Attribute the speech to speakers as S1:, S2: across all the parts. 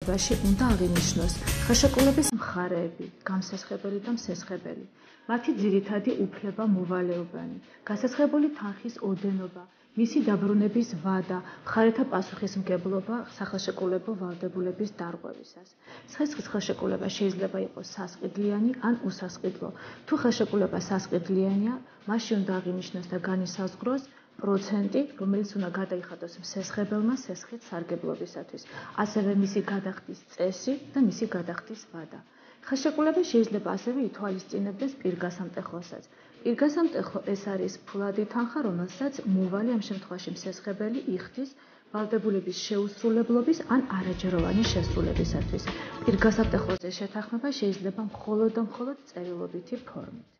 S1: ბაში უნდა აღინიშნოს ხელშეკრულების მხარეები, გამსესხებელი და მსესხებელი, მათი ძირითადი უფლება-მოვალეობანი, გასესხებული თანხის ოდენობა, მისი დაბრუნების ვადა, მხარეთა პასუხისმგებლობა სახელშეკრულებო ვალდებულების დარღვევისას. Სხესხის ხელშეკრულება შეიძლება იყოს სასყიდლიანი ან უსასყიდლო. თუ ხელშეკრულება სასყიდლიანია, მასში უნდა აღინიშნოს და განისაზღვროს პროცენტი, რომელიც უნდა გადაიხადოს მსესხებელმა სესხით სარგებლობისათვის, ასევე მისი გადახდის წესი და მისი გადახდის ვადა. ხელშეკრულება შეიძლება ასევე ითვალისწინებდეს პირგასამტეხლოსაც. პირგასამტეხლო ეს არის ფულადი თანხა, რომელსაც მოვალი, ამ შემთხვევაში მსესხებელი, იხდის ვალდებულების შეუსრულებლობის ან არაჯეროვანი შესრულებისათვის. პირგასამტეხლოზე შეთანხმება შეიძლება მხოლოდ და მხოლოდ წერილობითი ფორმით.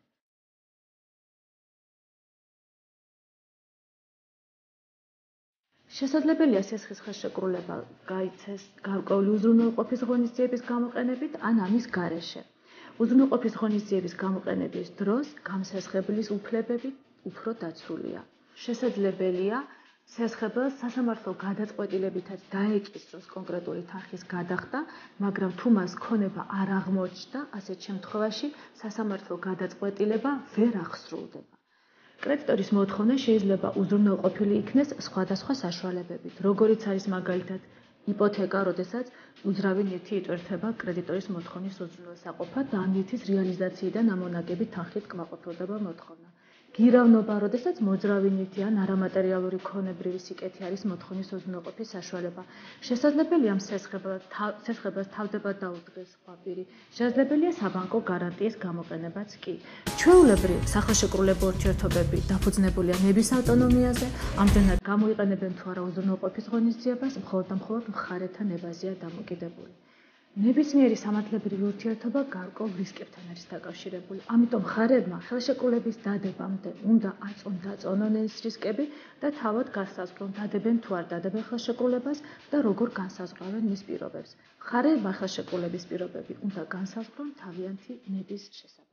S1: შესაძლებელია სესხის ხელშეკრულება გაიცეს გარკვეული უზრუნველყოფის ღონისძიების გამოყენებით ან ამის გარეშე. უზრუნველყოფის ღონისძიების გამოყენების დროს გამსესხებლის უფლებები უფრო დაცულია. შესაძლებელია სესხებელს სასამართლო გადაწყვეტილებითაც დაეკისროს კონკრეტული თანხის გადახდა, მაგრამ თუ მას ქონება არ აღმოჩნდა, ასეთ შემთხვევაში სასამართლო გადაწყვეტილება ვერ აღსრულდება. კრედიტორის მოთხოვნა შეიძლება უზრუნველყოფილი იქნეს სხვადასხვა საშუალებებით, როგორიც არის მაგალითად იპოთეკა, როდესაც უძრავი ნივთი იტვირთება კრედიტორის მოთხოვნის უზრუნველსაყოფად და ამ ნივთის რეალიზაციიდან ამონაგები თანხით კმაყოფილდება მოთხოვნა. გირავნობა, როდესაც მოძრავი ნივთი ან არამატერიალური ქონებრივი სიკეთე არის მოთხოვნის უზრუნველყოფის საშუალება. შესაძლებელია სესხებელს თავდებად დაუდგეს სხვა პირი. შესაძლებელია საბანკო გარანტიის გამოყენებაც კი. ჩვეულებრივ, სახელშეკრულებო ურთიერთობები დაფუძნებულია ნების ავტონომიაზე, ამდენად გამოიყენებენ თუ არა უზრუნველყოფის ღონისძიებას, მხოლოდ და მხოლოდ მხარეთა ნებაზეა დამოკიდებული. ნებისმიერი სამართლებრივი ურთიერთობა გარკვეულ რისკებთან არის დაკავშირებული. ამიტომ მხარეებმა ხელშეკრულების დადებამდე უნდა დაწონონ ეს რისკები და თავად განსაზღვრონ დადებენ თუ არ დადებენ ხელშეკრულებას და როგორ განსაზღვრავენ მის პირობებს. მხარეებმა ხელშეკრულების პირობები უნდა განსაზღვრონ თავიანთი ნების შესახებ.